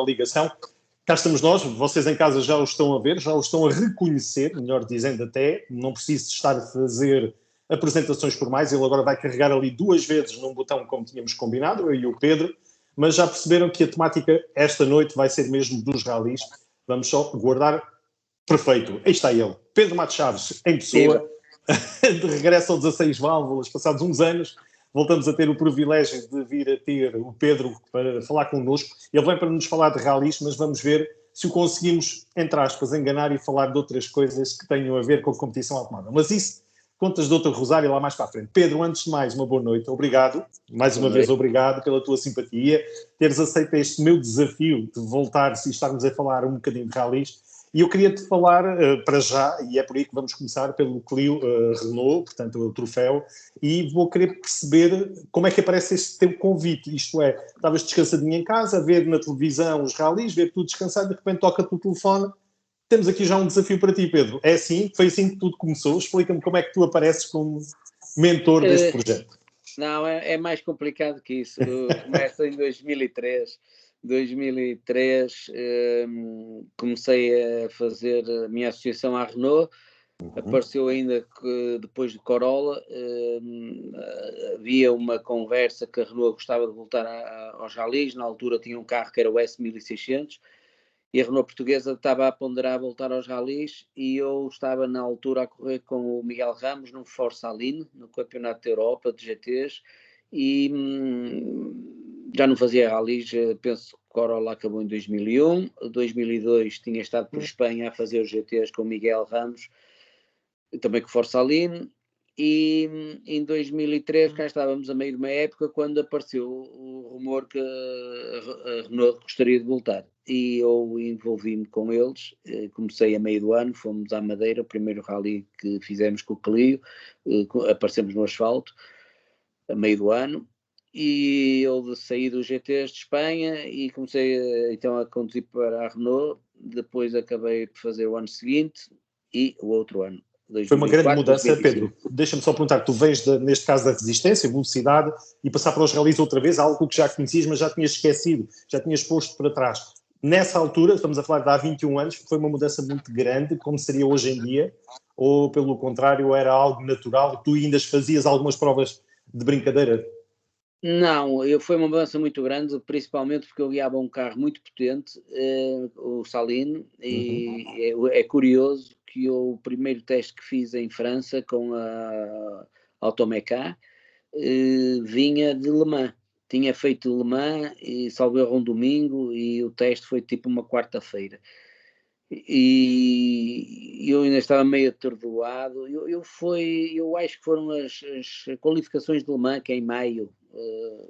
ligação. Cá estamos nós, vocês em casa já o estão a ver, já o estão a reconhecer, melhor dizendo até, não preciso estar a fazer apresentações por mais, ele agora vai carregar ali 2 vezes num botão como tínhamos combinado, eu e o Pedro, mas já perceberam que a temática esta noite vai ser mesmo dos ralis. Vamos só guardar. Perfeito, aí está ele, Pedro Matos Chaves, em pessoa, de regresso ao 16 válvulas, passados uns anos, voltamos a ter o privilégio de vir a ter o Pedro para falar connosco. Ele vem para nos falar de ralis, mas vamos ver se o conseguimos, entre aspas, enganar e falar de outras coisas que tenham a ver com a competição automóvel. Mas isso, contas de outro Rosário lá mais para a frente. Pedro, antes de mais, uma boa noite. Obrigado. Mais uma vez, obrigado pela tua simpatia, teres aceito este meu desafio de voltar e estarmos a falar um bocadinho de ralis. E eu queria-te falar, para já, e é por aí que vamos começar, pelo Clio Renault, portanto, o troféu, e vou querer perceber como é que aparece este teu convite, isto é, estavas descansadinho em casa, a ver na televisão os ralis, ver tudo descansado, de repente toca-te o telefone. Temos aqui já um desafio para ti, Pedro. É assim? Foi assim que tudo começou? Explica-me como é que tu apareces como mentor deste projeto. Não, é mais complicado que isso. Começa em 2003. 2003 comecei a fazer a minha associação à Renault. Apareceu ainda que depois do Corolla havia uma conversa que a Renault gostava de voltar aos ralis. Na altura tinha um carro que era o S1600 e a Renault portuguesa estava a ponderar voltar aos ralis, e eu estava na altura a correr com o Miguel Ramos no Force Aline, no Campeonato da Europa de GTs, e já não fazia ralis. Penso que o Corolla acabou em 2001, 2002 tinha estado por Espanha a fazer os GTs com o Miguel Ramos, também com o Force Aline, e em 2003 cá estávamos a meio de uma época quando apareceu o rumor que a Renault gostaria de voltar, e eu envolvi-me com eles. Comecei a meio do ano, fomos à Madeira, o primeiro rally que fizemos com o Clio, aparecemos no asfalto a meio do ano, e eu saí dos GTs de Espanha e comecei então a conduzir para a Renault. Depois acabei por fazer o ano seguinte e o outro ano. 2004, foi uma grande mudança, 2005. Pedro. Deixa-me só perguntar, tu vens, neste caso, da resistência, velocidade, e passar para os ralis outra vez, algo que já conhecias, mas já tinhas esquecido, já tinhas posto para trás. Nessa altura, estamos a falar de há 21 anos, foi uma mudança muito grande, como seria hoje em dia, ou, pelo contrário, era algo natural, tu ainda fazias algumas provas de brincadeira? Não, foi uma mudança muito grande, principalmente porque eu guiava um carro muito potente, o Saline, e é curioso que o primeiro teste que fiz em França com a Automeca vinha de Le Mans. Tinha feito Le Mans e salvo erro um domingo, e o teste foi tipo uma quarta-feira. E eu ainda estava meio atordoado. Eu acho que foram as qualificações de Le Mans, que é em maio,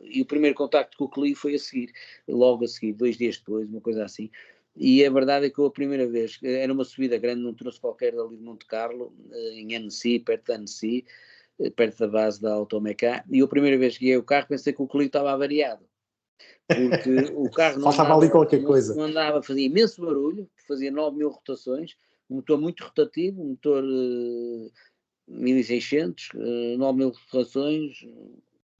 e o primeiro contacto com o Clio foi a seguir, logo a seguir, 2 dias depois, uma coisa assim. E a verdade é que eu, a primeira vez, era uma subida grande, não trouxe qualquer dali de Monte Carlo, em Annecy, perto de Annecy, perto da base da Automeca, e eu, a primeira vez que guiei o carro, pensei que o Clio estava avariado, porque o carro não Faltava andava, ali qualquer coisa. não andava, fazia imenso barulho, fazia 9.000 rotações, um motor muito rotativo, um motor 1600, 9.000 rotações,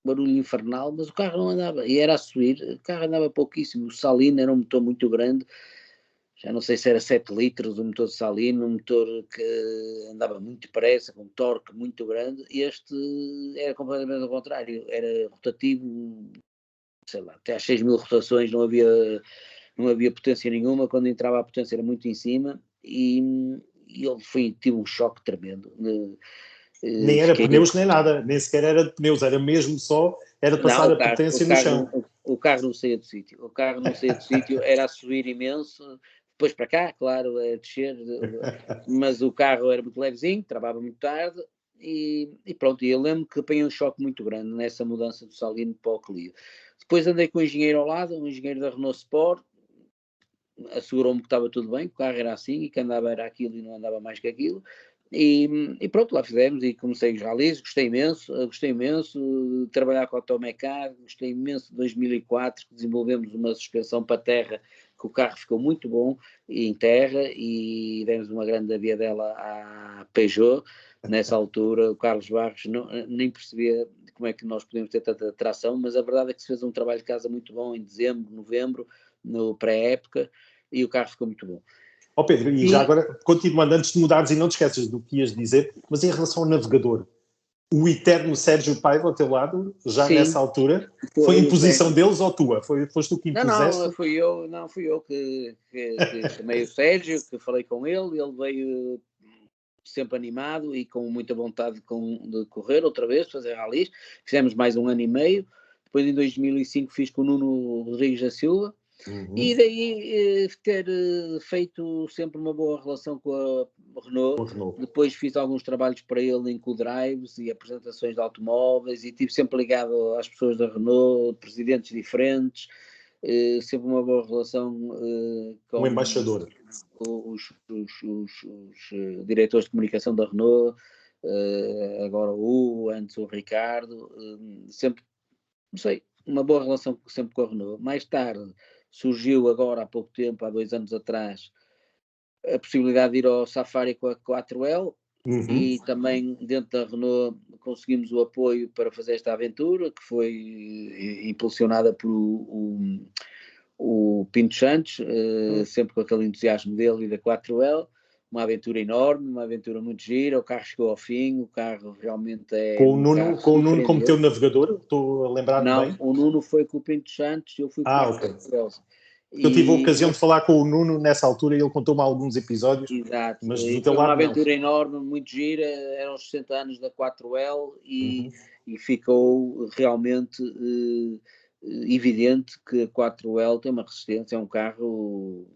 barulho infernal, mas o carro não andava, e era a subir, o carro andava pouquíssimo. O Saline era um motor muito grande, já não sei se era 7 litros o motor de Saline, um motor que andava muito depressa, com um torque muito grande. Este era completamente ao contrário, era rotativo, sei lá, até às 6.000 rotações não havia potência nenhuma. Quando entrava a potência era muito em cima, e ele tive um choque tremendo. Nem era pneus nem nada, nem sequer era de pneus, era mesmo só, era passar a potência no chão. O carro não saía do sítio, era a subir imenso, depois para cá, claro, a descer, mas o carro era muito levezinho, travava muito tarde, e pronto. E eu lembro que apanhei um choque muito grande nessa mudança do Saline para o Clio. Depois andei com um engenheiro ao lado, um engenheiro da Renault Sport, assegurou-me que estava tudo bem, que o carro era assim e que andava era aquilo e não andava mais que aquilo. E pronto, lá fizemos e comecei os ralis. Gostei imenso de trabalhar com a Automeca, gostei imenso de 2004, que desenvolvemos uma suspensão para terra, que o carro ficou muito bom em terra, e demos uma grande aviadela à Peugeot, nessa altura, o Carlos Barros nem percebia como é que nós podíamos ter tanta atração, mas a verdade é que se fez um trabalho de casa muito bom em dezembro, novembro, no pré-época, e o carro ficou muito bom. Ó Pedro, e já agora, continuando, antes de mudares, e não te esqueças do que ias dizer, mas em relação ao navegador, o eterno Sérgio Paiva ao teu lado, já nessa altura, foi imposição deles ou tua? Foste tu que impuseste? Não, fui eu que chamei o Sérgio, que falei com ele veio sempre animado e com muita vontade de correr outra vez, fazer ralis. Fizemos mais 1 ano e meio, depois em 2005 fiz com o Nuno Rodrigues da Silva, e daí ter feito sempre uma boa relação com a Renault. Depois fiz alguns trabalhos para ele em co-drives e apresentações de automóveis, e estive sempre ligado às pessoas da Renault, presidentes diferentes, sempre uma boa relação com o embaixador, os diretores de comunicação da Renault, agora antes o Ricardo, sempre, não sei, uma boa relação sempre com a Renault. Mais tarde surgiu agora há pouco tempo, há 2 anos atrás, a possibilidade de ir ao Safari com a 4L, e também dentro da Renault conseguimos o apoio para fazer esta aventura, que foi impulsionada por o Pinto Santos, sempre com aquele entusiasmo dele e da 4L. Uma aventura enorme, uma aventura muito gira. O carro chegou ao fim, o carro realmente é. Com o Nuno como teu navegador, estou a lembrar-me bem? Não, o Nuno foi com o Pinto Santos e eu fui com o ok. Eu tive a ocasião de falar com o Nuno nessa altura e ele contou-me alguns episódios. Exato, mas do teu lado, uma aventura enorme, muito gira. Eram os 60 anos da 4L e ficou realmente evidente que a 4L tem uma resistência, é um carro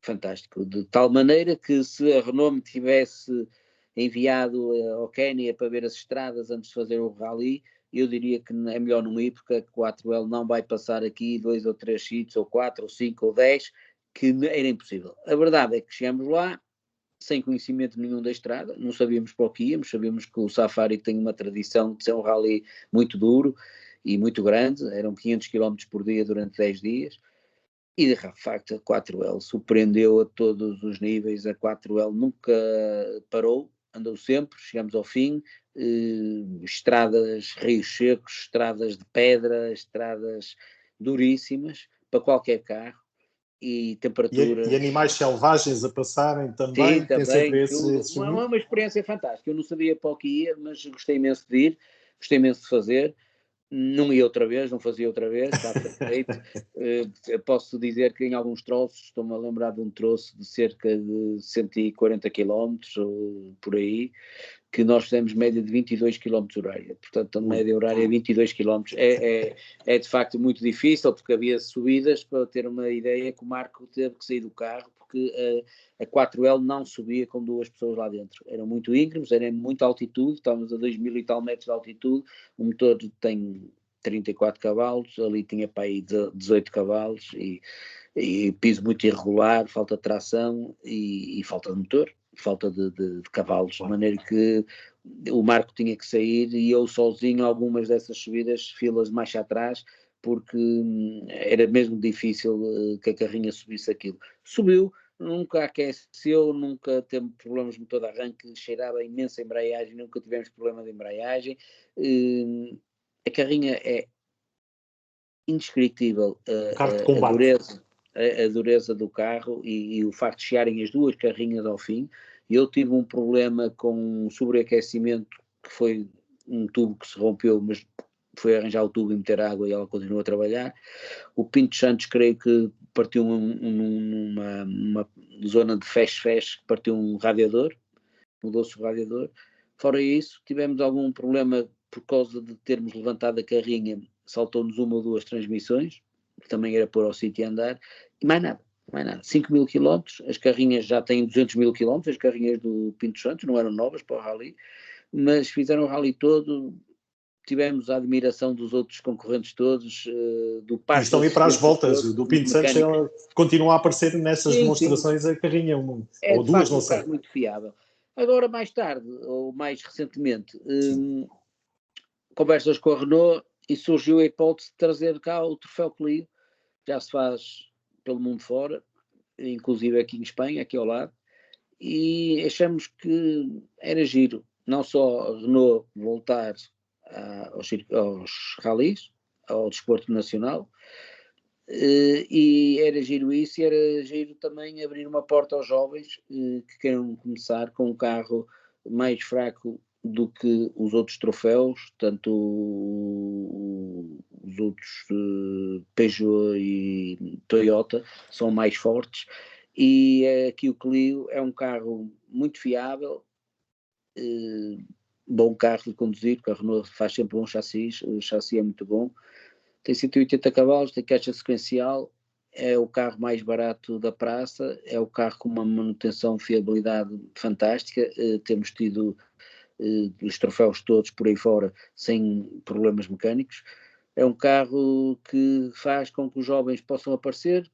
fantástico, de tal maneira que se a Renault me tivesse enviado ao Quénia para ver as estradas antes de fazer o rally, eu diria que é melhor não ir, porque a 4L não vai passar aqui 2 ou 3 sítios, ou 4, ou 5, ou 10, que era impossível. A verdade é que chegamos lá sem conhecimento nenhum da estrada, não sabíamos para o que íamos, sabíamos que o Safari tem uma tradição de ser um rally muito duro e muito grande, eram 500 km por dia durante 10 dias, e de facto a 4L surpreendeu a todos os níveis. A 4L nunca parou, andou sempre, chegamos ao fim, estradas, rios secos, estradas de pedra, estradas duríssimas para qualquer carro, e temperaturas... E animais selvagens a passarem também. Sim, também, sempre uma experiência fantástica. Eu não sabia para o que ia, mas gostei imenso de ir, gostei imenso de fazer. Não ia outra vez, não fazia outra vez, está perfeito. Posso dizer que em alguns troços, estou-me a lembrar de um troço de cerca de 140 km, ou por aí, que nós fizemos média de 22 km horária. Portanto, a média horária é 22 km. É de facto muito difícil, porque havia subidas. Para ter uma ideia, que o Marco teve que sair do carro, porque a 4L não subia com 2 pessoas lá dentro. Eram muito íngremes, era em muita altitude, estávamos a 2.000 e tal metros de altitude, o motor tem 34 cavalos, ali tinha para aí 18 cavalos, e piso muito irregular, falta de tração e falta de motor, falta de cavalos, de maneira que o Marco tinha que sair, e eu sozinho algumas dessas subidas, filas mais atrás, porque era mesmo difícil que a carrinha subisse aquilo. Subiu, nunca aqueceu, nunca teve problemas de motor de arranque, cheirava imensa embreagem, nunca tivemos problema de embreagem. A carrinha é indescritível, a dureza do carro, e o facto de chegarem as 2 carrinhas ao fim. Eu tive um problema com um sobreaquecimento, que foi um tubo que se rompeu, mas foi arranjar o tubo e meter água e ela continua a trabalhar. O Pinto Santos, creio que partiu numa zona de fecho, partiu um radiador, mudou-se o radiador. Fora isso, tivemos algum problema por causa de termos levantado a carrinha, saltou-nos 1 ou 2 transmissões, que também era pôr ao sítio e andar, e mais nada. 5.000 km, as carrinhas já têm 200.000 km, as carrinhas do Pinto Santos, não eram novas para o rally, mas fizeram o rally todo. Tivemos a admiração dos outros concorrentes todos, do parque. E estão aí para as voltas, do Pinto Santos continua a aparecer nessas demonstrações a carrinha, ou 2, não sei. É muito fiável. Agora, mais tarde, ou mais recentemente, conversas com a Renault, e surgiu a hipótese de trazer cá o troféu Clio. Já se faz pelo mundo fora, inclusive aqui em Espanha, aqui ao lado, e achamos que era giro, não só a Renault voltar aos ralis, ao desporto nacional, e era giro isso, e era giro também abrir uma porta aos jovens que queiram começar com um carro mais fraco do que os outros troféus, tanto os outros Peugeot e Toyota são mais fortes, e aqui o Clio é um carro muito fiável, bom carro de conduzir, porque a Renault faz sempre bom chassis, o chassi é muito bom, tem 180 cavalos, tem caixa sequencial, é o carro mais barato da praça, é o carro com uma manutenção, fiabilidade fantástica, temos tido os troféus todos por aí fora sem problemas mecânicos, é um carro que faz com que os jovens possam aparecer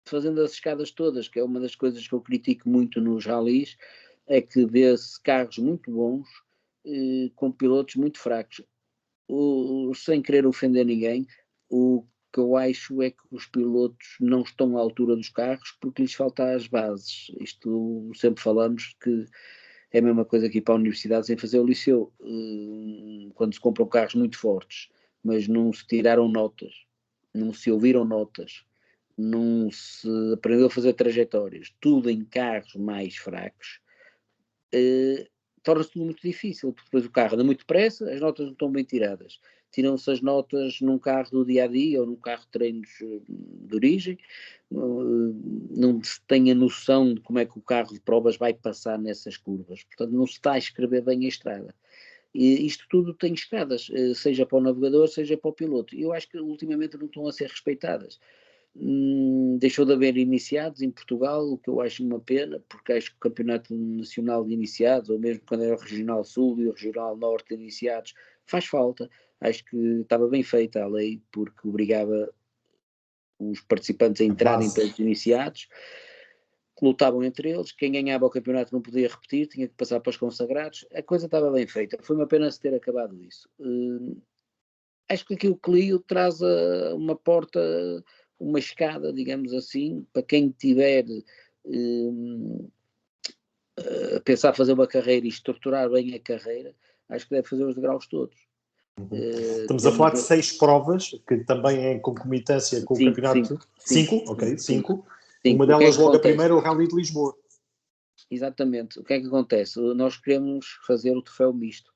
fazendo as escadas todas, que é uma das coisas que eu critico muito nos ralis, é que vê-se carros muito bons com pilotos muito fracos. Sem querer ofender ninguém, o que eu acho é que os pilotos não estão à altura dos carros porque lhes faltam as bases. Isto sempre falamos que é a mesma coisa que ir para a universidade sem fazer o liceu. Quando se compram carros muito fortes, mas não se tiraram notas, não se ouviram notas, não se aprendeu a fazer trajetórias, tudo em carros mais fracos, torna-se tudo muito difícil, porque depois o carro anda muito depressa, as notas não estão bem tiradas. Tiram-se as notas num carro do dia-a-dia ou num carro de treinos de origem, não se tem a noção de como é que o carro de provas vai passar nessas curvas, portanto não se está a escrever bem a estrada. E isto tudo tem escadas, seja para o navegador, seja para o piloto. E eu acho que ultimamente não estão a ser respeitadas. Deixou de haver iniciados em Portugal, o que eu acho uma pena, porque acho que o Campeonato Nacional de Iniciados, ou mesmo quando era o Regional Sul e o Regional Norte de Iniciados, faz falta. Acho que estava bem feita a lei, porque obrigava os participantes a entrarem pelos iniciados, que lutavam entre eles, quem ganhava o campeonato não podia repetir, tinha que passar para os consagrados, a coisa estava bem feita, foi uma pena se ter acabado isso. Acho que aqui o Clio traz uma porta, uma escada, digamos assim, para quem tiver a pensar fazer uma carreira e estruturar bem a carreira, acho que deve fazer os degraus todos. Estamos a falar de 6 provas, que também é em concomitância com o campeonato. 5? Ok, 5. Uma delas, logo a primeira, o Rally de Lisboa. Exatamente. O que é que acontece? Nós queremos fazer o troféu misto.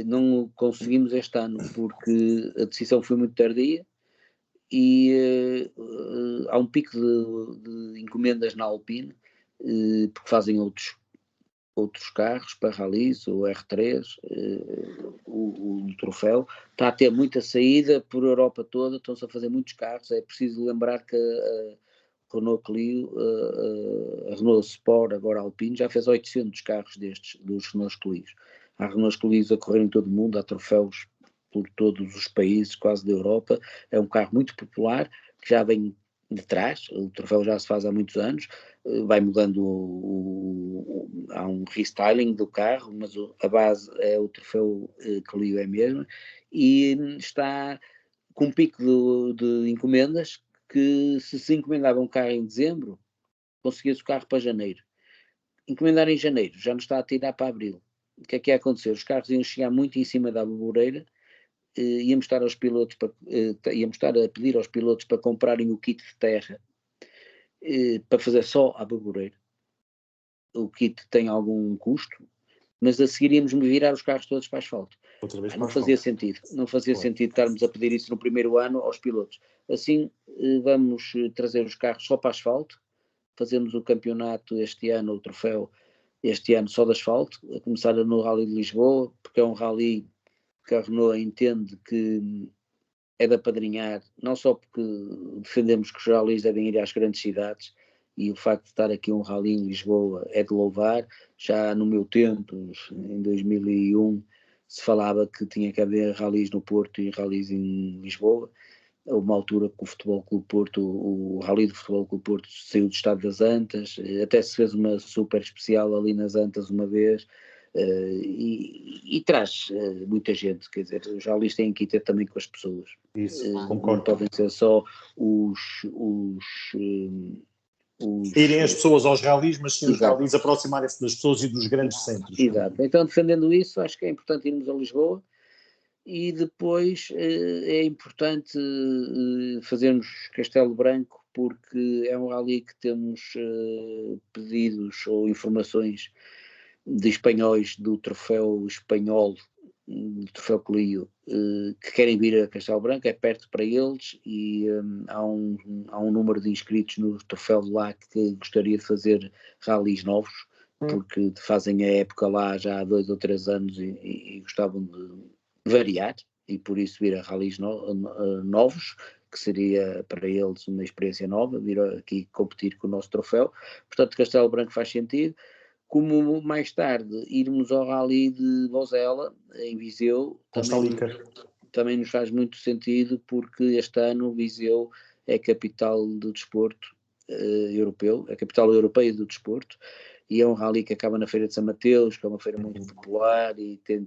Não conseguimos este ano porque a decisão foi muito tardia e há um pico de encomendas na Alpine, porque fazem outros carros para rallies, o R3, o troféu, está a ter muita saída por Europa toda, estão-se a fazer muitos carros, é preciso lembrar que a Renault Clio, a Renault Sport, agora a Alpine, já fez 800 carros destes, dos Renault Clios. Há Renault Clios a correr em todo o mundo, há troféus por todos os países, quase da Europa, é um carro muito popular, que já vem de trás, o troféu já se faz há muitos anos, vai mudando, há um restyling do carro, mas a base é o troféu Clio é mesmo, e está com um pico de encomendas que se encomendava um carro em dezembro, conseguia-se o carro para janeiro. Encomendar em janeiro, já não está a tirar para abril. O que é que ia acontecer? Os carros iam chegar muito em cima da boboreira, íamos estar a pedir aos pilotos para comprarem o kit de terra para fazer só a boboreira. O kit tem algum custo, mas a seguir íamos virar os carros todos para asfalto. Não fazia sentido. Não fazia sentido estarmos a pedir isso no primeiro ano aos pilotos. Assim, vamos trazer os carros só para asfalto, fazemos o campeonato este ano, o troféu este ano só de asfalto, a começar no Rally de Lisboa, porque é um rally que a Renault entende que é de apadrinhar, não só porque defendemos que os rallies devem ir às grandes cidades, e o facto de estar aqui um rally em Lisboa é de louvar. Já no meu tempo, em 2001, se falava que tinha que haver rallies no Porto e rallies em Lisboa. Houve uma altura que o Futebol Clube Porto, o Rally do Futebol Clube Porto saiu do Estado das Antas, até se fez uma super especial ali nas Antas uma vez, e traz muita gente, quer dizer, os rallies têm que ir ter também com as pessoas. Isso, Não concordo. podem ser só os irem as pessoas aos ralis, mas sim os ralis aproximarem-se das pessoas e dos grandes centros. Exato. Então, defendendo isso, acho que é importante irmos a Lisboa e depois é importante fazermos Castelo Branco, porque é um rally que temos pedidos ou informações de espanhóis do troféu espanhol, do troféu Clio, que querem vir a Castelo Branco, é perto para eles e há um número de inscritos no troféu de lá que gostaria de fazer rallies novos, porque fazem a época lá já há 2 ou 3 anos e gostavam de variar e por isso vir a rallies novos, que seria para eles uma experiência nova, vir aqui competir com o nosso troféu. Portanto, Castelo Branco faz sentido. Como mais tarde irmos ao rally de Vozela, em Viseu, também nos faz muito sentido, porque este ano Viseu é a capital do desporto europeu, a capital europeia do desporto, e é um rally que acaba na Feira de São Mateus, que é uma feira muito popular e tem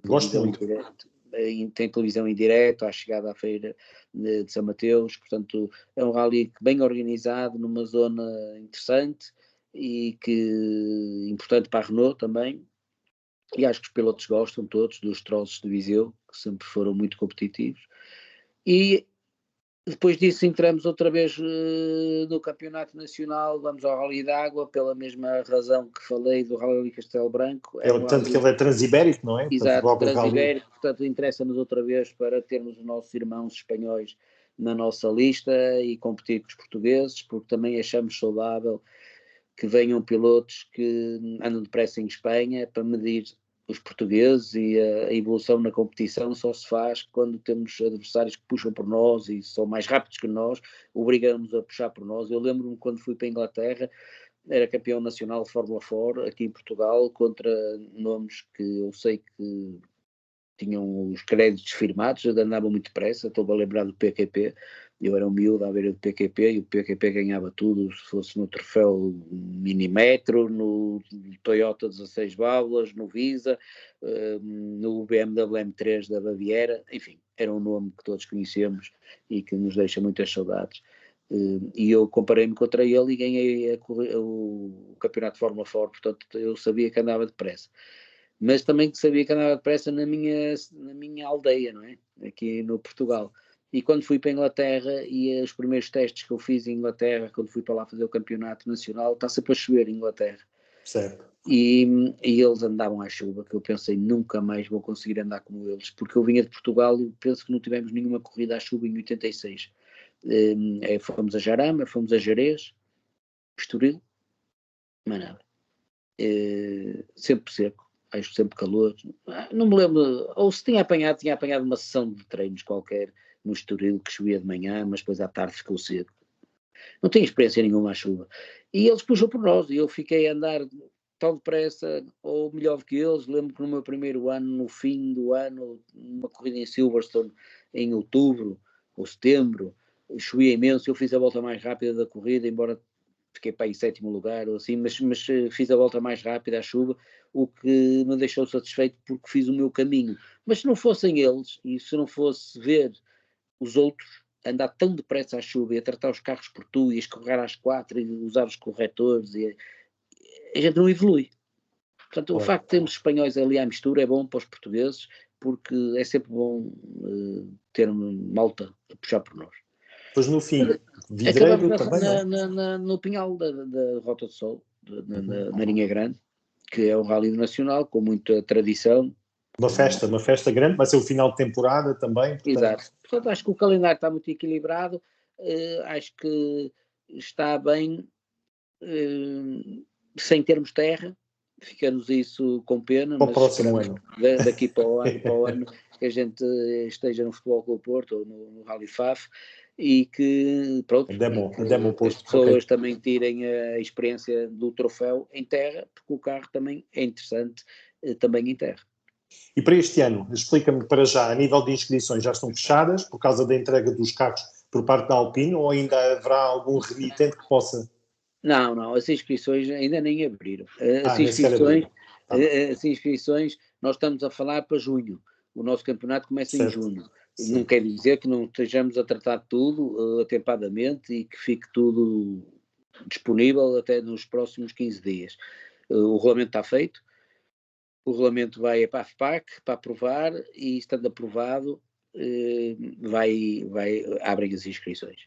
televisão em direto à chegada à Feira de São Mateus, portanto é um rally bem organizado, numa zona interessante e que importante para a Renault também, e acho que os pilotos gostam todos dos troços de Viseu, que sempre foram muito competitivos, e depois disso entramos outra vez no campeonato nacional, vamos ao Rally d'Água, pela mesma razão que falei do Rally Castelo Branco. Portanto, que ele é transibérico, não é? Exato, transibérico, portanto interessa-nos outra vez para termos os nossos irmãos espanhóis na nossa lista e competir com os portugueses, porque também achamos saudável que venham pilotos que andam depressa em Espanha para medir os portugueses, e a evolução na competição só se faz quando temos adversários que puxam por nós e são mais rápidos que nós, obrigamos a puxar por nós. Eu lembro-me quando fui para a Inglaterra, era campeão nacional de Fórmula 4 aqui em Portugal, contra nomes que eu sei que tinham os créditos firmados, andavam muito depressa. Estou a lembrar do PQP, eu era um miúdo à beira do PQP e o PQP ganhava tudo, se fosse no troféu Minimetro, no Toyota 16 válvulas, no Visa, no BMW M3 da Baviera, enfim, era um nome que todos conhecemos e que nos deixa muitas saudades. E eu comparei-me contra ele e ganhei o campeonato de Fórmula 4, portanto eu sabia que andava depressa. Mas também sabia que andava depressa na minha aldeia, não é? Aqui no Portugal. E quando fui para a Inglaterra, e os primeiros testes que eu fiz em Inglaterra, quando fui para lá fazer o campeonato nacional, está sempre a chover em Inglaterra. Certo. E eles andavam à chuva, que eu pensei, nunca mais vou conseguir andar como eles, porque eu vinha de Portugal e penso que não tivemos nenhuma corrida à chuva em 86. Fomos a Jarama, fomos a Jerez, Estoril, mas nada. Sempre seco. Acho sempre calor, não me lembro, ou se tinha apanhado uma sessão de treinos qualquer no Estoril, que chovia de manhã, mas depois à tarde ficou seco. Não tinha experiência nenhuma à chuva. E eles puxam por nós, e eu fiquei a andar tão depressa, ou melhor do que eles. Lembro que no meu primeiro ano, no fim do ano, uma corrida em Silverstone, em outubro ou setembro, chovia imenso, eu fiz a volta mais rápida da corrida, embora fiquei para aí em 7º lugar ou assim, mas fiz a volta mais rápida à chuva, o que me deixou satisfeito porque fiz o meu caminho. Mas se não fossem eles, e se não fosse ver os outros andar tão depressa à chuva e a tratar os carros por tu e a escorregar às 4 e usar os corretores, a gente não evolui. Portanto, o facto de termos espanhóis ali à mistura é bom para os portugueses, porque é sempre bom ter malta a puxar por nós. Pois no fim, Vidreiro também, no Pinhal da Rota do Sol, na Marinha Grande, que é um rally nacional com muita tradição. Uma festa grande, vai ser o final de temporada também. Portanto... Exato. Portanto, acho que o calendário está muito equilibrado, acho que está bem, sem termos terra, fica-nos isso com pena, para o próximo ano. Daqui para o ano que a gente esteja no Futebol Clube Porto ou no Rally FAF, e que, pronto, as pessoas também tirem a experiência do troféu em terra, porque o carro também é interessante, também em terra. E para este ano, explica-me para já, a nível de inscrições já estão fechadas por causa da entrega dos carros por parte da Alpine, ou ainda haverá algum remitente que possa... Não, as inscrições ainda nem abriram. As inscrições, nós estamos a falar para junho. O nosso campeonato começa em junho. Sim. Não quer dizer que não estejamos a tratar tudo atempadamente e que fique tudo disponível até nos próximos 15 dias. O regulamento está feito, o regulamento vai para a FPAC para aprovar e, estando aprovado, abrem as inscrições.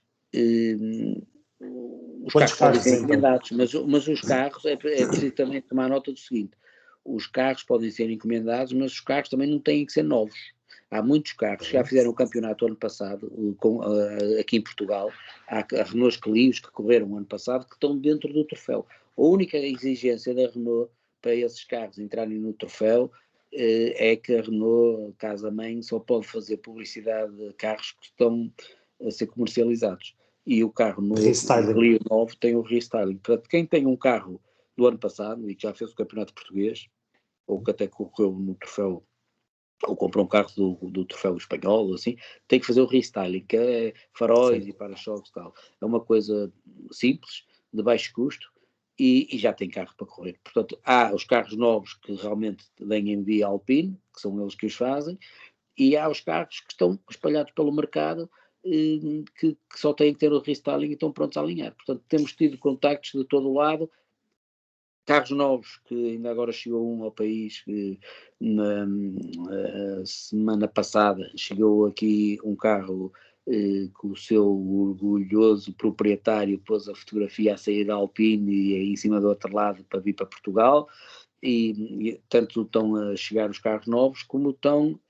Os carros podem ser encomendados, mas os carros, é preciso também tomar nota do seguinte: os carros podem ser encomendados, mas os carros também não têm que ser novos. Há muitos carros que já fizeram o campeonato ano passado, aqui em Portugal. Há Renault Clios que correram o ano passado que estão dentro do troféu. A única exigência da Renault para esses carros entrarem no troféu é que a Renault, casa-mãe, só pode fazer publicidade de carros que estão a ser comercializados. E o carro novo, o Clio novo, tem o restyling. Portanto, quem tem um carro do ano passado e que já fez o campeonato português, ou que até correu no troféu, ou comprou um carro do troféu espanhol, assim, tem que fazer o restyling, que é faróis e para-choques e tal. É uma coisa simples, de baixo custo, e já tem carro para correr. Portanto, há os carros novos que realmente vêm via Alpine, que são eles que os fazem, e há os carros que estão espalhados pelo mercado, que só têm que ter o restyling e estão prontos a alinhar. Portanto, temos tido contactos de todo o lado, carros novos, que ainda agora chegou um ao país, na semana passada chegou aqui um carro que o seu orgulhoso proprietário pôs a fotografia a sair da Alpine e aí em cima do outro lado para vir para Portugal. E tanto estão a chegar os carros novos como estão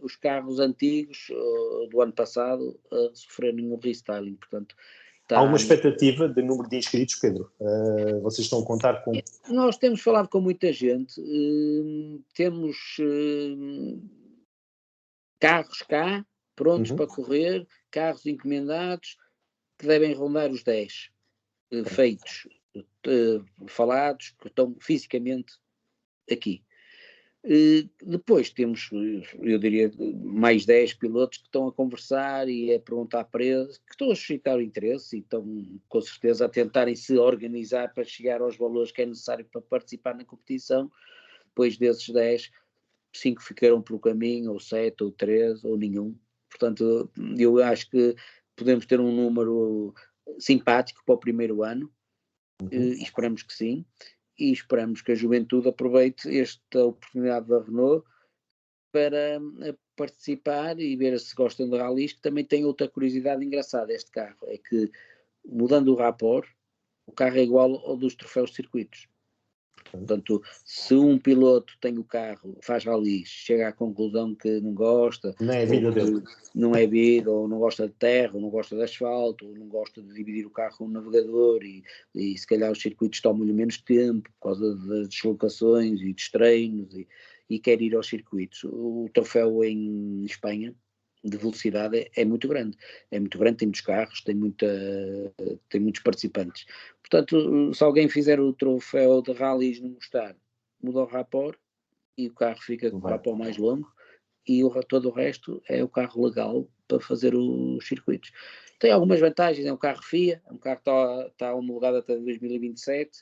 os carros antigos do ano passado a sofrerem um restyling. Portanto, há uma expectativa de número de inscritos, Pedro? Vocês estão a contar com... Nós temos falado com muita gente, temos carros cá, prontos para correr, carros encomendados, que devem rondar os 10 feitos, falados, que estão fisicamente aqui. Depois temos, eu diria, mais 10 pilotos que estão a conversar e a perguntar preços, que estão a suscitar o interesse e estão com certeza a tentarem se organizar para chegar aos valores que é necessário para participar na competição. Depois desses 10, 5 ficaram pelo caminho, ou 7, ou 3, ou nenhum. Portanto, eu acho que podemos ter um número simpático para o primeiro ano, e esperamos que sim. E esperamos que a juventude aproveite esta oportunidade da Renault para participar e ver se gostam de rallies, que também tem outra curiosidade engraçada. Este carro é que, mudando o rapport, o carro é igual ao dos troféus de circuitos. Portanto, se um piloto tem o carro, faz rallies, chega à conclusão que não gosta, não é a vida dele, não é vida, ou não gosta de terra, ou não gosta de asfalto, ou não gosta de dividir o carro com um navegador, e se calhar os circuitos tomam-lhe menos tempo por causa das deslocações e dos treinos, e quer ir aos circuitos. O troféu em Espanha de velocidade é muito grande, tem muitos carros, tem muitos participantes. Portanto, se alguém fizer o troféu de rallies e não gostar, muda o rapport e o carro fica com o rapport mais longo, e todo o resto é o carro legal para fazer os circuitos. Tem algumas vantagens, é um carro FIA, é um carro que está homologado até 2027,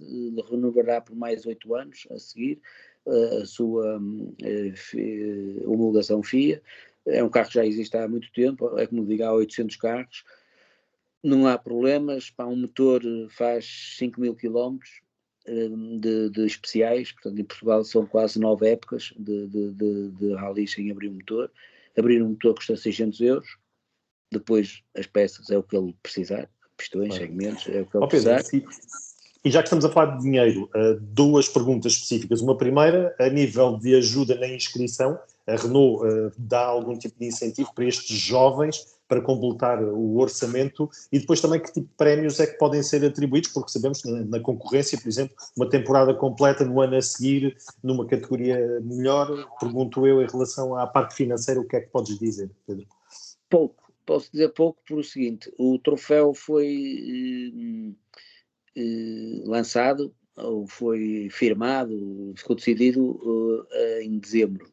renovará por mais 8 anos a seguir a sua homologação FIA. É um carro que já existe há muito tempo, é como digo, há 800 carros, não há problemas, para um motor faz 5.000 km de especiais, portanto em Portugal são quase 9 épocas de rally sem abrir o motor. Abrir um motor custa 600 euros, depois as peças é o que ele precisar, pistões, segmentos, é o que ele precisar. E já que estamos a falar de dinheiro, 2 perguntas específicas. Uma primeira, a nível de ajuda na inscrição, a Renault dá algum tipo de incentivo para estes jovens para completar o orçamento, e depois também que tipo de prémios é que podem ser atribuídos, porque sabemos que na concorrência, por exemplo, uma temporada completa no ano a seguir, numa categoria melhor, pergunto eu, em relação à parte financeira, o que é que podes dizer, Pedro? Pouco, posso dizer pouco por o seguinte: o troféu foi lançado, ou foi firmado, ficou decidido em dezembro,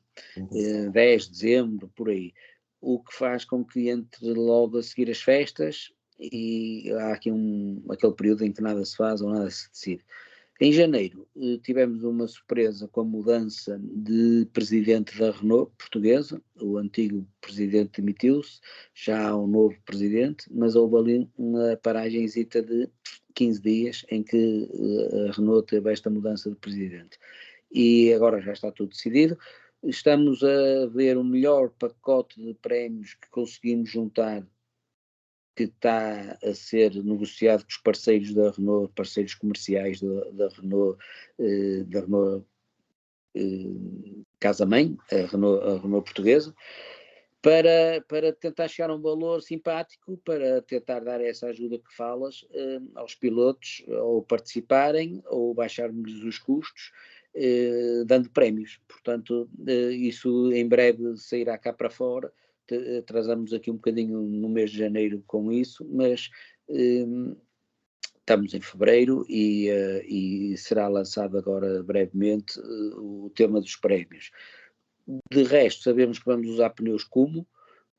10 de dezembro, por aí, o que faz com que entre logo a seguir as festas, e há aqui aquele período em que nada se faz ou nada se decide. Em janeiro tivemos uma surpresa com a mudança de presidente da Renault portuguesa. O antigo presidente demitiu-se, já há um novo presidente, mas houve ali uma paragenzita de 15 dias em que a Renault teve esta mudança de presidente. E agora já está tudo decidido. Estamos a ver o melhor pacote de prémios que conseguimos juntar, que está a ser negociado com os parceiros da Renault, parceiros comerciais da Renault, Casa-Mãe, a Renault portuguesa, para tentar chegar a um valor simpático, para tentar dar essa ajuda que falas aos pilotos, ou participarem, ou baixarmos os custos, dando prémios. Portanto, isso em breve sairá cá para fora. Atrasamos aqui um bocadinho no mês de janeiro com isso, mas estamos em fevereiro e será lançado agora brevemente o tema dos prémios. De resto, sabemos que vamos usar pneus Kumho,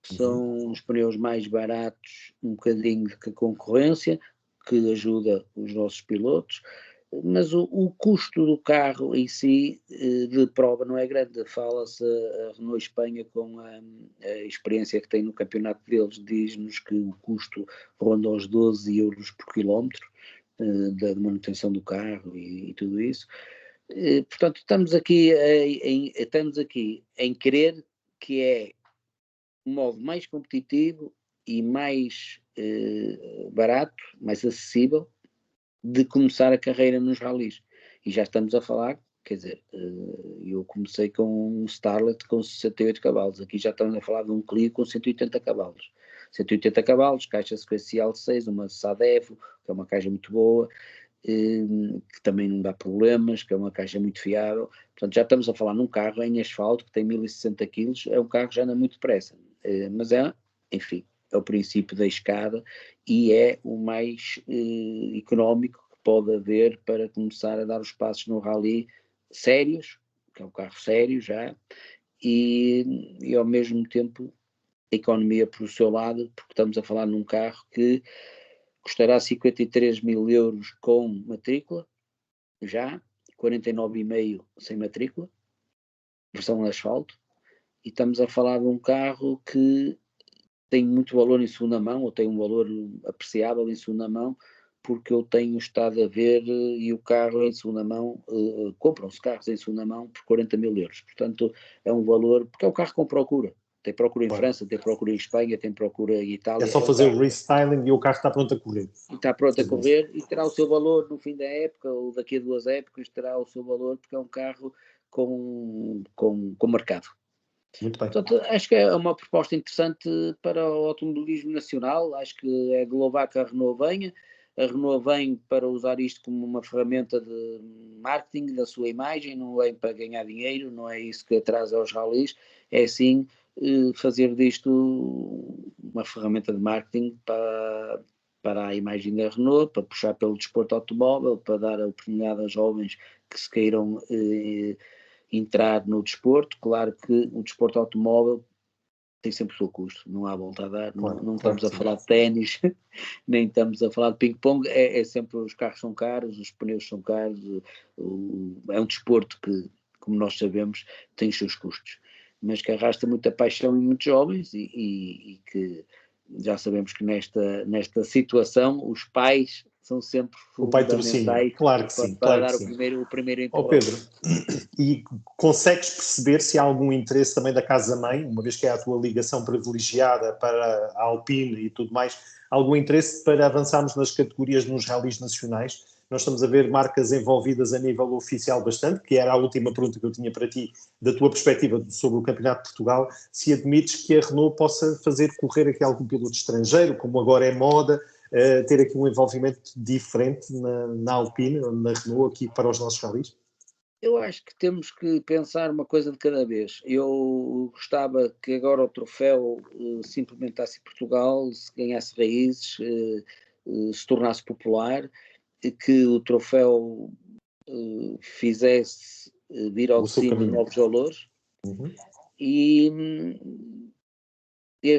que são os pneus mais baratos, um bocadinho que a concorrência, que ajuda os nossos pilotos, mas o custo do carro em si, de prova, não é grande. Fala-se, a Renault Espanha, com a experiência que tem no campeonato deles, diz-nos que o custo ronda aos 12 euros por quilómetro, da manutenção do carro e tudo isso. Portanto, estamos aqui em querer que é um modo mais competitivo e mais barato, mais acessível, de começar a carreira nos ralis. E já estamos a falar, quer dizer, eu comecei com um Starlet com 68 cavalos, aqui já estamos a falar de um Clio com 180 cavalos. 180 cavalos, caixa sequencial 6, uma Sadevo, que é uma caixa muito boa, que também não dá problemas, que é uma caixa muito fiável. Portanto, já estamos a falar num carro em asfalto que tem 1060 kg, é um carro que já anda muito depressa, mas enfim, é o princípio da escada e é o mais económico que pode haver para começar a dar os passos no rally sérios, que é um carro sério já, e ao mesmo tempo a economia por o seu lado, porque estamos a falar num carro que custará 53 mil euros com matrícula, já, 49,5 sem matrícula, versão asfalto, e estamos a falar de um carro que tem muito valor em segunda mão, ou tem um valor apreciável em segunda mão, porque eu tenho estado a ver, e o carro em segunda mão, compram-se carros em segunda mão por 40 mil euros, portanto é um valor, porque é um carro com procura. Tem procura em França, tem procura em Espanha, tem procura em Itália. É só fazer o restyling e o carro está pronto a correr. E está pronto a correr e terá o seu valor no fim da época, ou daqui a 2 épocas terá o seu valor, porque é um carro com mercado. Muito bem. Portanto, acho que é uma proposta interessante para o automobilismo nacional. Acho que é de louvar que a Renault venha. A Renault vem para usar isto como uma ferramenta de marketing da sua imagem, não vem para ganhar dinheiro, não é isso que atrasa aos ralis, é sim fazer disto uma ferramenta de marketing para a imagem da Renault, para puxar pelo desporto automóvel, para dar a oportunidade a jovens que se queiram entrar no desporto. Claro que o desporto automóvel tem sempre o seu custo, não há volta a dar, Claro, não estamos a falar de ténis, nem estamos a falar de ping-pong, é sempre, os carros são caros, os pneus são caros, é um desporto que, como nós sabemos, tem os seus custos, mas que arrasta muita paixão em muitos jovens e que já sabemos que nesta situação os pais são sempre o patrocínio, fundamentais claro que sim, para claro dar que sim. o primeiro Ó empurrão. Pedro, e consegues perceber se há algum interesse também da casa-mãe, uma vez que é a tua ligação privilegiada para a Alpine e tudo mais, algum interesse para avançarmos nas categorias nos ralis nacionais? Nós estamos a ver marcas envolvidas a nível oficial bastante, que era a última pergunta que eu tinha para ti, da tua perspectiva sobre o Campeonato de Portugal, se admites que a Renault possa fazer correr aqui algum piloto estrangeiro, como agora é moda, ter aqui um envolvimento diferente na Alpine, na Renault, aqui para os nossos ralis? Eu acho que temos que pensar uma coisa de cada vez. Eu gostava que agora o troféu se implementasse em Portugal, se ganhasse raízes, se tornasse popular, e que o troféu fizesse vir ao O de seu cima caminho. novos valores, Uhum. e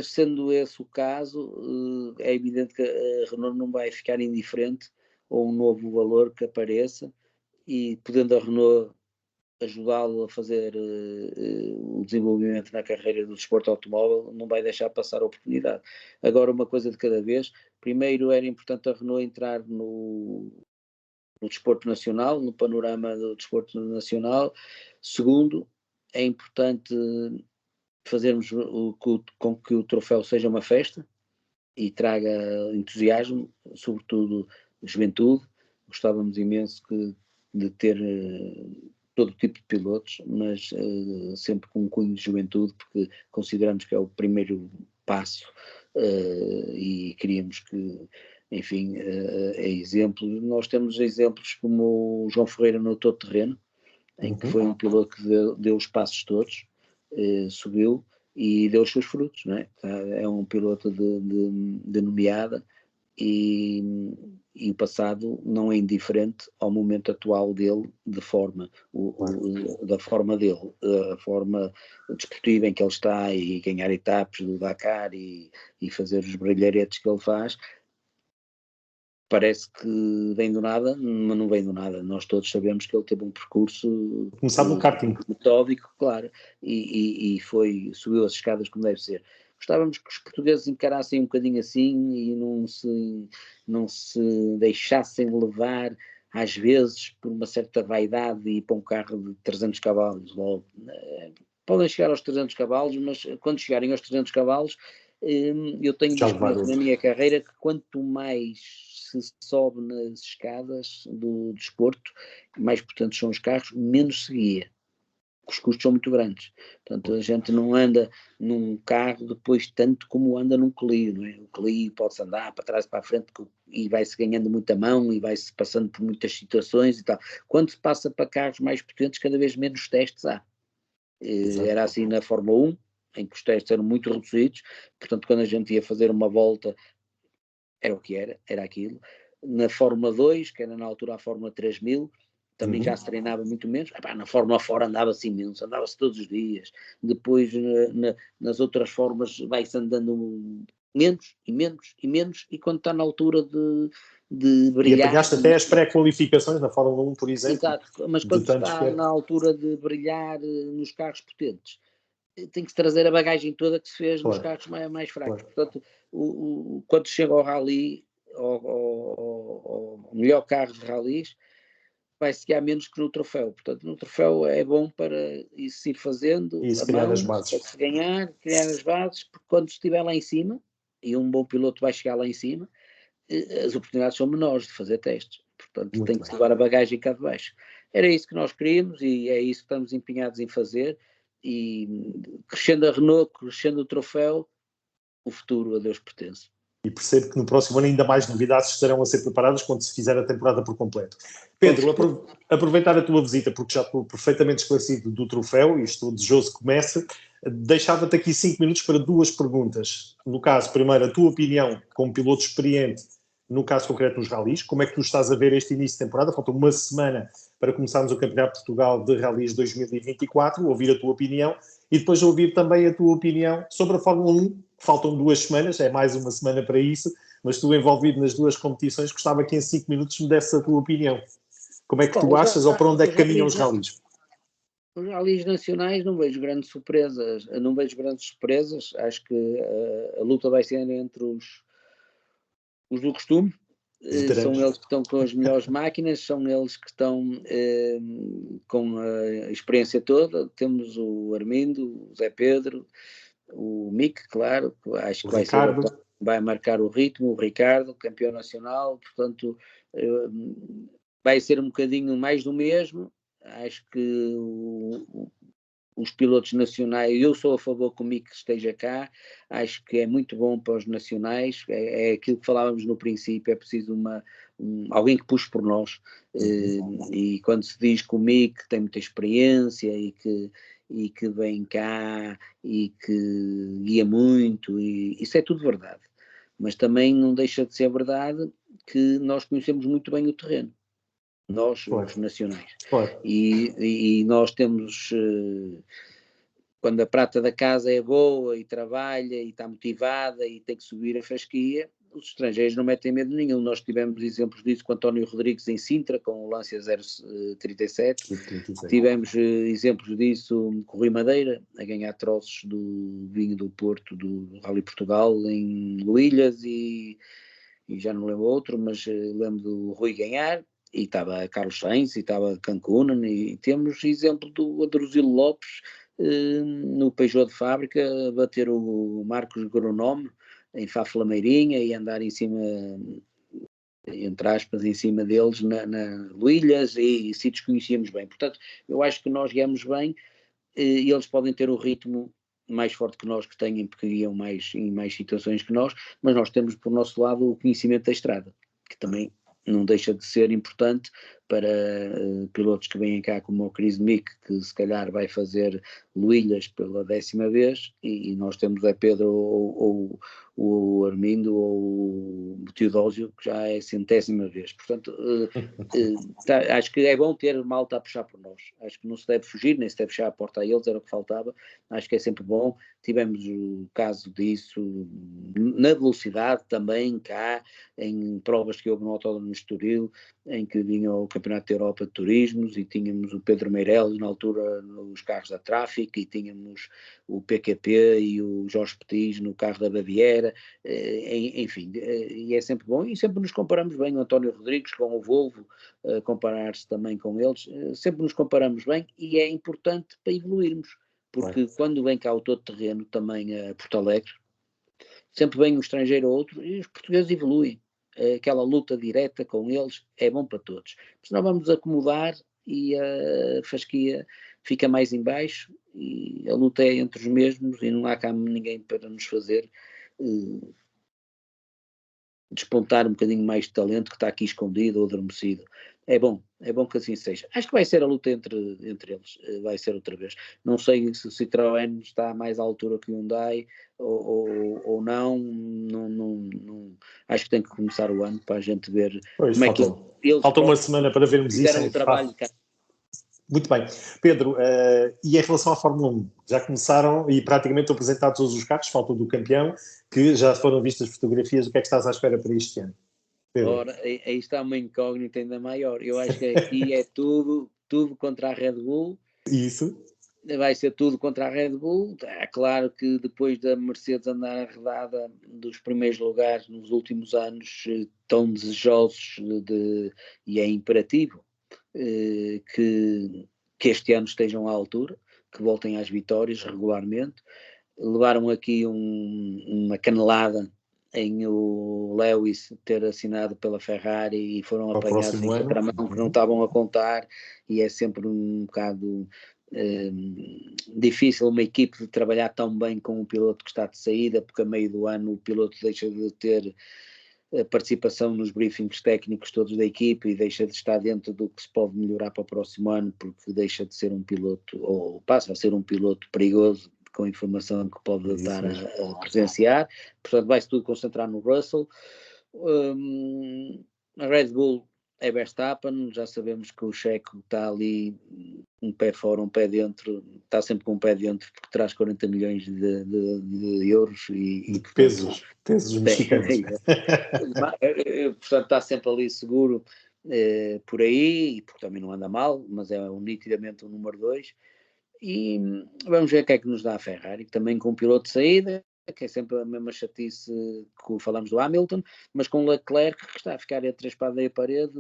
sendo esse o caso, é evidente que a Renault não vai ficar indiferente a um novo valor que apareça, e podendo a Renault ajudá-lo a fazer o desenvolvimento na carreira do desporto automóvel, não vai deixar passar a oportunidade. Agora, uma coisa de cada vez. Primeiro, era importante a Renault entrar no desporto nacional, no panorama do desporto nacional. Segundo, é importante fazermos com que o troféu seja uma festa e traga entusiasmo, sobretudo juventude. Gostávamos imenso de ter todo tipo de pilotos, mas sempre com um cunho de juventude, porque consideramos que é o primeiro passo e queríamos que, enfim, é exemplo. Nós temos exemplos como o João Ferreira no todo terreno, em que foi um piloto que deu os passos todos, subiu e deu os seus frutos, não é? É um piloto de nomeada e o passado não é indiferente ao momento atual dele, da forma dele, a forma desportiva em que ele está e ganhar etapas do Dakar e fazer os brilharetes que ele faz. Parece que vem do nada, mas não vem do nada. Nós todos sabemos que ele teve um percurso começado no karting, metódico, claro, e subiu as escadas como deve ser. Gostávamos que os portugueses encarassem um bocadinho assim e não se deixassem levar, às vezes, por uma certa vaidade e para um carro de 300 cavalos logo. Podem chegar aos 300 cavalos, mas quando chegarem aos 300 cavalos, eu tenho descoberto na minha carreira que quanto mais se sobe nas escadas do desporto, mais potentes são os carros, menos se guia. Os custos são muito grandes. Portanto, a gente não anda num carro depois tanto como anda num Clio, não é? O Clio pode-se andar para trás e para a frente e vai-se ganhando muita mão e vai-se passando por muitas situações e tal. Quando se passa para carros mais potentes, cada vez menos testes há. Era assim na Fórmula 1, em que os testes eram muito reduzidos, portanto, quando a gente ia fazer uma volta, era o que era aquilo. Na Fórmula 2, que era na altura a Fórmula 3000, também já se treinava muito menos. Na Fórmula 4 andava-se imenso, andava-se todos os dias. Depois, nas outras formas, vai-se andando menos e menos e menos, e quando está na altura de brilhar... E apanhaste até as pré-qualificações na Fórmula 1, por exemplo. Exato, mas quando está na altura de brilhar nos carros potentes, tem que se trazer a bagagem toda que se fez nos carros mais fracos. Portanto, quando chega ao rally, ao melhor carro de rallies, vai-se guiar menos que no troféu. Portanto, no troféu é bom para isso ir fazendo e criar as bases. para se ganhar, criar as bases, porque quando estiver lá em cima, e um bom piloto vai chegar lá em cima, as oportunidades são menores de fazer testes. Portanto, tem que se levar a bagagem cá de baixo. Era isso que nós queríamos e é isso que estamos empenhados em fazer. E crescendo a Renault, crescendo o troféu, o futuro a Deus pertence. E percebo que no próximo ano ainda mais novidades estarão a ser preparadas quando se fizer a temporada por completo. Pedro, aproveitar a tua visita, porque já estou perfeitamente esclarecido do troféu e estou desejoso que comece, deixava-te aqui 5 minutos para 2 perguntas. No caso, primeiro, a tua opinião como piloto experiente, no caso concreto nos rallies, como é que tu estás a ver este início de temporada? Falta uma semana para começarmos o Campeonato de Portugal de Rallies 2024, ouvir a tua opinião e depois ouvir também a tua opinião sobre a Fórmula 1. Faltam 2 semanas, é mais uma semana para isso, mas tu envolvido nas 2 competições, gostava que em 5 minutos me desse a tua opinião. Como é que tu achas ou para onde é que caminham os rallies? Os rallies nacionais não vejo grandes surpresas, acho que a luta vai ser entre os do costume, são eles que estão com as melhores máquinas, são eles que estão com a experiência toda. Temos o Armindo, o Zé Pedro, o Mick, claro, acho que vai marcar o ritmo, o Ricardo, campeão nacional, portanto vai ser um bocadinho mais do mesmo. Acho que os pilotos nacionais, eu sou a favor que o Mick esteja cá, acho que é muito bom para os nacionais, é aquilo que falávamos no princípio, é preciso alguém que puxe por nós, e quando se diz que o Mick tem muita experiência e que vem cá e que guia muito, e isso é tudo verdade, mas também não deixa de ser verdade que nós conhecemos muito bem o terreno. Nós, os nacionais. E nós temos, quando a prata da casa é boa e trabalha e está motivada e tem que subir a fasquia, os estrangeiros não metem medo nenhum. Nós tivemos exemplos disso com António Rodrigues em Sintra, com o Lancia 037. Tivemos exemplos disso com o Rui Madeira, a ganhar troços do vinho do Porto, do Rally Portugal, em Luilhas, e já não lembro outro, mas lembro do Rui ganhar, e estava Carlos Sainz, e estava Cancunen, e temos exemplo do Adruzilo Lopes, no Peugeot de fábrica, bater o Marcos Gronome em Faflameirinha e andar em cima, entre aspas, em cima deles na Luilhas e sítios que conhecíamos bem. Portanto, eu acho que nós guiamos bem, e eles podem ter o ritmo mais forte que nós, que têm, porque guiam mais em mais situações que nós, mas nós temos por nosso lado o conhecimento da estrada, que também não deixa de ser importante para pilotos que vêm cá como o Chris Mick, que se calhar vai fazer Luilhas pela 10ª vez, e nós temos a Pedro ou o Armindo ou o Teodósio, que já é 100ª vez. Portanto, acho que é bom ter malta a puxar por nós. Acho que não se deve fugir, nem se deve fechar a porta a eles, era o que faltava. Acho que é sempre bom. Tivemos o caso disso na velocidade também, cá, em provas que houve no Autódromo de Estoril, em que vinha o Campeonato da Europa de Turismos, e tínhamos o Pedro Meireles na altura nos carros da Tráfico, e tínhamos o PQP e o Jorge Petis no carro da Baviera, enfim, e é sempre bom, e sempre nos comparamos bem, o António Rodrigues com o Volvo, comparar-se também com eles, sempre nos comparamos bem, e é importante para evoluirmos, porque quando vem cá o todo-terreno também a Porto Alegre, sempre vem um estrangeiro ou outro, e os portugueses evoluem. Aquela luta direta com eles é bom para todos. Senão vamos acomodar e a fasquia fica mais em baixo, e a luta é entre os mesmos, e não há cá ninguém para nos fazer despontar um bocadinho mais de talento que está aqui escondido ou adormecido. É bom que assim seja. Acho que vai ser a luta entre eles, vai ser outra vez. Não sei se o Citroën está mais à altura que o Hyundai ou não, acho que tem que começar o ano para a gente ver como é que eles falta uma semana para vermos isso. Fizeram o trabalho cá. Muito bem. Pedro, e em relação à Fórmula 1, já começaram e praticamente estão apresentados todos os carros, falta o do campeão, que já foram vistas fotografias. O que é que estás à espera para este ano, Pedro? Ora, aí está uma incógnita ainda maior. Eu acho que aqui é tudo contra a Red Bull. Isso. Vai ser tudo contra a Red Bull. É claro que depois da Mercedes andar arredada dos primeiros lugares nos últimos anos, tão desejosos e é imperativo que este ano estejam à altura, que voltem às vitórias regularmente. Levaram aqui uma canelada em o Lewis ter assinado pela Ferrari, e foram apanhados em contramão, que não estavam a contar, e é sempre um bocado difícil uma equipe de trabalhar tão bem com um piloto que está de saída, porque a meio do ano o piloto deixa de ter a participação nos briefings técnicos todos da equipe, e deixa de estar dentro do que se pode melhorar para o próximo ano, porque deixa de ser um piloto, ou passa a ser um piloto perigoso, com informação que pode estar a presenciar. Portanto, vai-se tudo concentrar no Russell. A Red Bull é Verstappen, já sabemos que o Checo está ali um pé fora, um pé dentro, está sempre com um pé dentro, porque traz 40 milhões de euros e de pesos mexicanos. Portanto, está sempre ali seguro por aí, e porque também não anda mal, mas é nitidamente o número 2. E vamos ver o que é que nos dá a Ferrari, também com um piloto de saída, que é sempre a mesma chatice que falamos do Hamilton, mas com o Leclerc, que está a ficar entre a espada e a parede.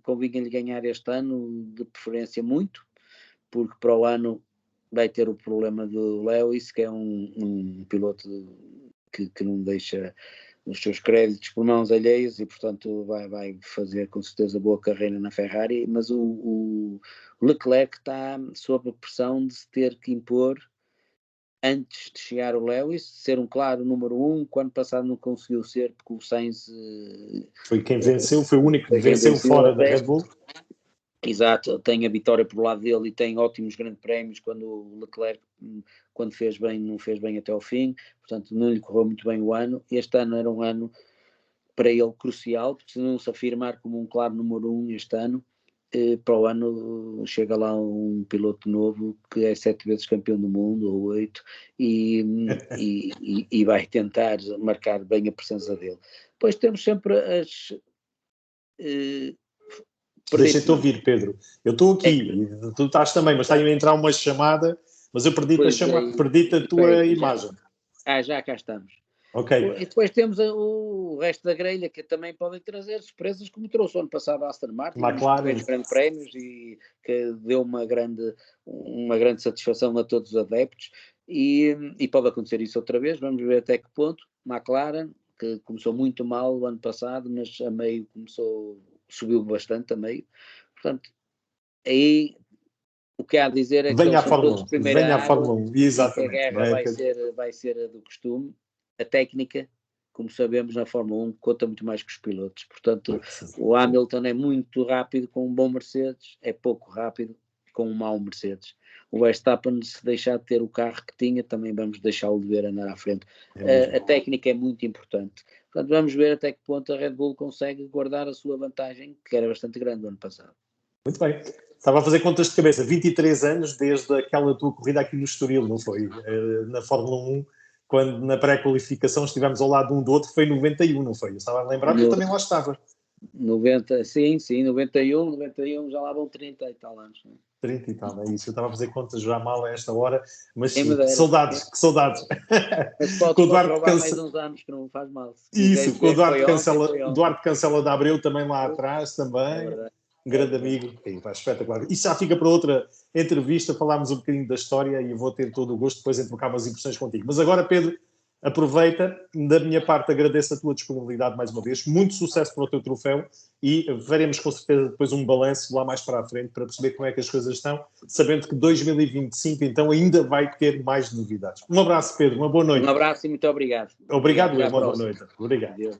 Convinha-lhe ganhar este ano, de preferência muito, porque para o ano vai ter o problema do Lewis, que é um piloto que não deixa os seus créditos por mãos alheias, e portanto vai fazer com certeza boa carreira na Ferrari, mas o Leclerc está sob a pressão de se ter que impor antes de chegar o Lewis, ser um claro número 1, quando passado não conseguiu ser, porque o Sainz foi quem venceu, foi o único que venceu fora da Red Bull. Exato, tem a vitória por lado dele e tem ótimos grandes prémios, quando o Leclerc, quando fez bem, não fez bem até ao fim, portanto não lhe correu muito bem o ano. Este ano era um ano para ele crucial, porque se não se afirmar como um claro número 1 este ano, para o ano chega lá um piloto novo que é 7 vezes campeão do mundo, ou 8, e vai tentar marcar bem a presença dele. Depois temos sempre as... Deixa-te ouvir, Pedro. Eu estou aqui, tu estás também, mas está a entrar uma chamada, mas eu perdi-te a tua imagem. Já cá estamos. Ok. E depois temos o resto da grelha, que também podem trazer surpresas, como trouxe o ano passado a Aston Martin, McLaren, nos grandes prémios, e que deu uma grande satisfação a todos os adeptos, e pode acontecer isso outra vez. Vamos ver até que ponto. McLaren, que começou muito mal o ano passado, mas a meio subiu bastante a meio. Portanto, aí o que há a dizer é que venha eles são todos de primeira água, a Fórmula 1, exatamente. E que a guerra vai ser a do costume. A técnica, como sabemos, na Fórmula 1 conta muito mais que os pilotos. Portanto, o Hamilton é muito rápido com um bom Mercedes, é pouco rápido com um mau Mercedes. O Verstappen, se deixar de ter o carro que tinha, também vamos deixá-lo de ver andar à frente. A técnica é muito importante. Portanto, vamos ver até que ponto a Red Bull consegue guardar a sua vantagem, que era bastante grande no ano passado. Muito bem. Estava a fazer contas de cabeça. 23 anos desde aquela tua corrida aqui no Estoril, não foi? Na Fórmula 1, quando na pré-qualificação estivemos ao lado um do outro, foi 91, não foi? Eu estava a lembrar que eu também lá estava. 90, sim, 91, já lá vão 30 e tal anos. 30 e tal, é isso. Eu estava a fazer contas já mal a esta hora, mas sim, que saudades. Mas pode roubar mais uns anos, que não faz mal. Isso, com o Duarte Cancela da Abreu também lá atrás, também. Um grande amigo. Espetacular. Isso já fica para outra entrevista, falarmos um bocadinho da história e eu vou ter todo o gosto depois em trocar umas impressões contigo. Mas agora, Pedro, aproveita, da minha parte agradeço a tua disponibilidade mais uma vez, muito sucesso para o teu troféu e veremos com certeza depois um balanço lá mais para a frente para perceber como é que as coisas estão, sabendo que 2025 então ainda vai ter mais novidades. Um abraço, Pedro, uma boa noite. Um abraço e muito obrigado. Obrigado, uma boa noite. Obrigado. Adeus.